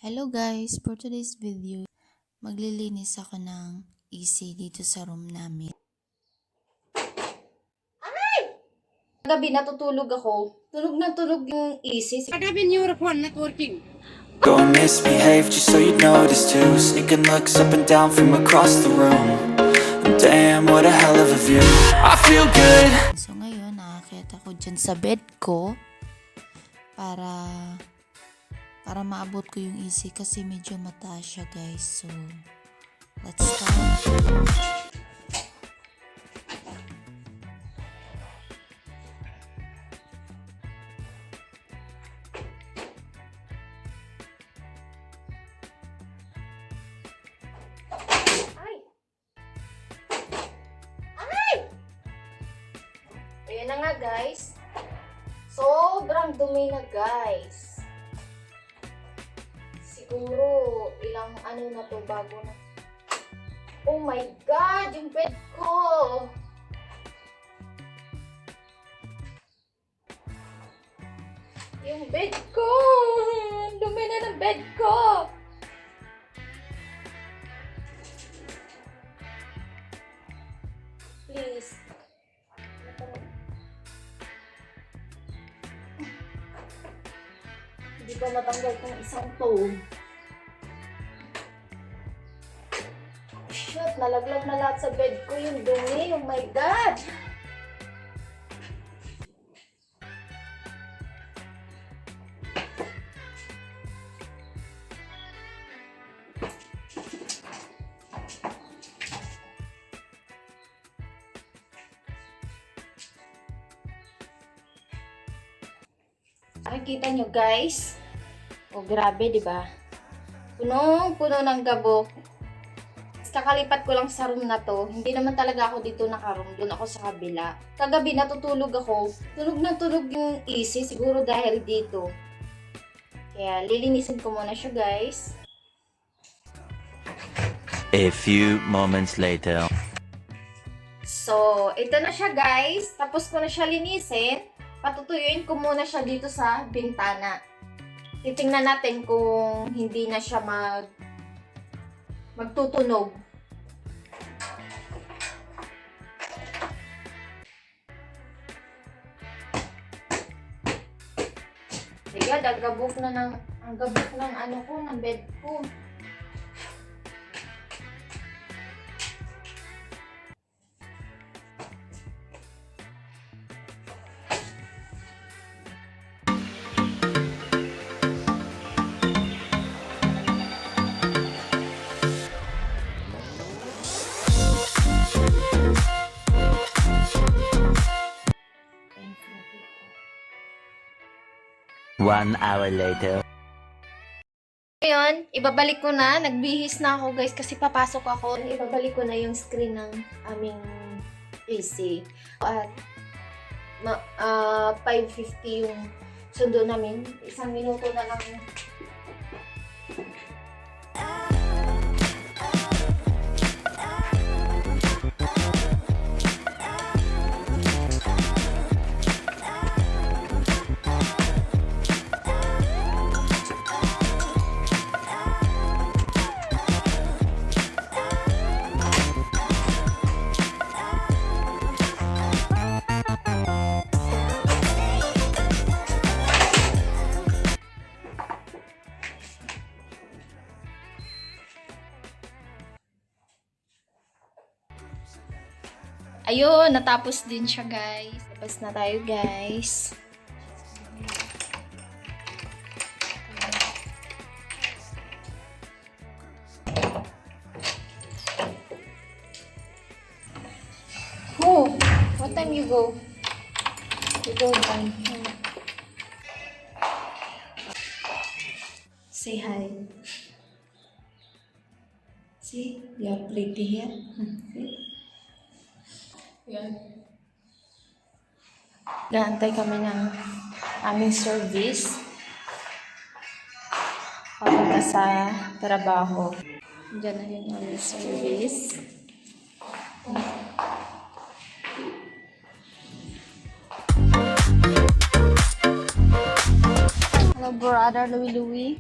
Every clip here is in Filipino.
Hello guys! For today's video, maglilinis ako ng AC dito sa room namin. Gabi natutulog ako. Tulog na tulog yung AC. What happened your phone not working? Go and misbehave just so you notice too. Sneaking looks up and down from across the room. Damn, what a hell of a view. I feel good. So ngayon, naakyat ako dyan sa bed ko para maabot ko yung AC kasi medyo mataas siya guys. So, let's start. Ayan na nga guys. Sobrang dumi na guys. Siguro ilang na to bago na. Oh my God! Yung bed ko! Yung bed ko! Ang dumi na ng bed ko! Please. Hindi pa matanggal kong isang to. Shit, nalaglag na lahat sa bed ko yung dumi. Oh my God! Nakikita nyo guys? Oh, grabe, di ba? Punong-puno ng gabok. Kakalipat ko lang sa room na to. Hindi naman talaga ako dito naka-room. Doon ako sa kabila. Kagabi natutulog ako. Tulog na tulog yung AC. Siguro dahil dito. Kaya lilinisin ko muna siya guys. A few moments later. So, ito na siya guys. Tapos ko na siya linisin. Patutuyuin ko muna siya dito sa bintana. Titingnan natin kung hindi na siya magtutunog. Sige, ang gabok ng ano ko, ng bed ko. One hour later. Ngayon, ibabalik ko na. Nagbihis na ako guys kasi papasok ako. Ibabalik ko na yung screen ng aming AC. At 5:50 yung sundo namin. 1 minuto na lang. Ayun, natapos din siya guys. Tapos na tayo guys. Oh, what time you go? You go time. Say hi. See, you are pretty here. See? Yan. Gaantay kami ng aming service papunta sa trabaho. Diyan na yung aming service. Hello, brother Louie Louie.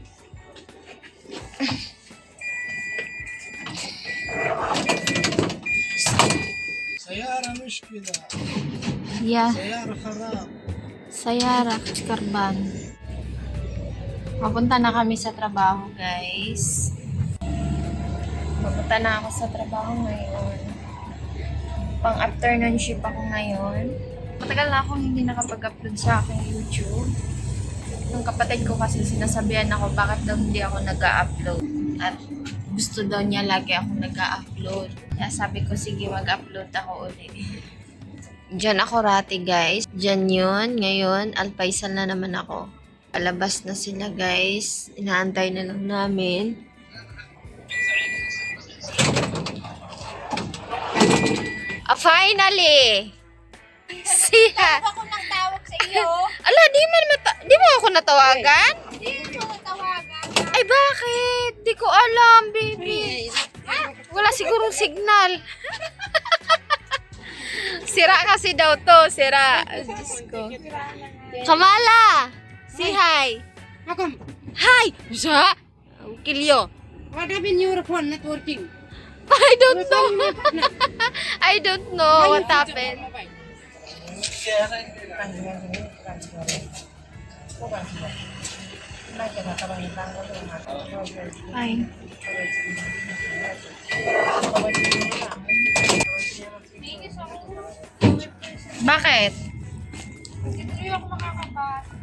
سيارة مشكلة Yeah. سيارة خراب Sayara, Karban. Papunta na kami sa trabaho, guys. Papunta na ako sa trabaho ngayon. Pang afternoon shift ako ngayon. Matagal na akong hindi nakapag-upload sa aking YouTube. Yung kapatid ko kasi sinasabihan ako bakit daw hindi ako nag-upload. At gusto daw niya lagi ako nag-upload. Kaya sabi ko, sige, mag-upload ako ulit. Diyan ako rati, guys. Diyan yun. Ngayon, Alpaisal na naman ako. Palabas na sila, guys. Inaantay na lang namin. Finally! Siya! Ako nang tawag sa iyo. Ala, di mo ako natawagan? Hindi mo tawagan. Ay, bakit? Di ko alam, baby. Wala sigurong signal. Sira kasi daw to. Sira. Diyos ko. Kamala! Say hi. How come? Hi! Sa? Kilyo. What happened? Your phone not working. I don't You're know. calling my partner. I don't know Why what you switch off happened. your mobile? Fine. Bakit? Hindi ako makakabasa.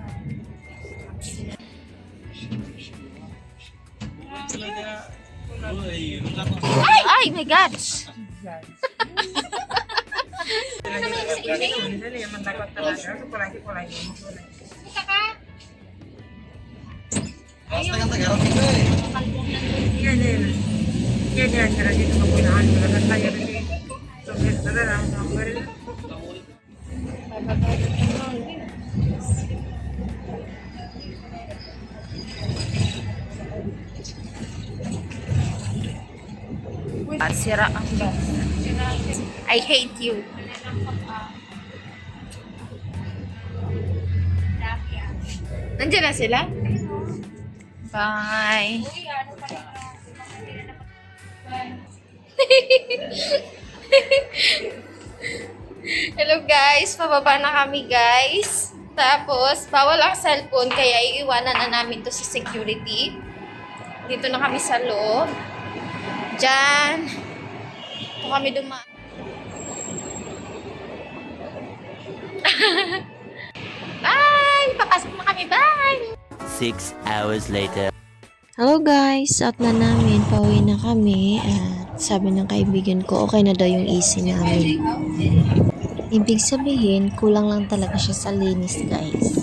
Ay, my God! At sira ang bus. I hate you. Nandiyan na sila? Bye. Hello guys, pababa na kami guys. Tapos, bawal ang cellphone kaya iiwanan na namin to sa security. Dito na kami sa loob. Diyan. Ito kami dumaan. Bye! Papasok na kami. Bye! 6 hours later. Hello guys, out na namin. Pauwi na kami. At sabi ng kaibigan ko, okay na daw yung easy namin. Ibig sabihin, kulang lang talaga siya sa linis guys.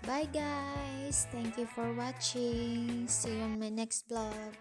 Bye guys! Thank you for watching. See you on my next vlog.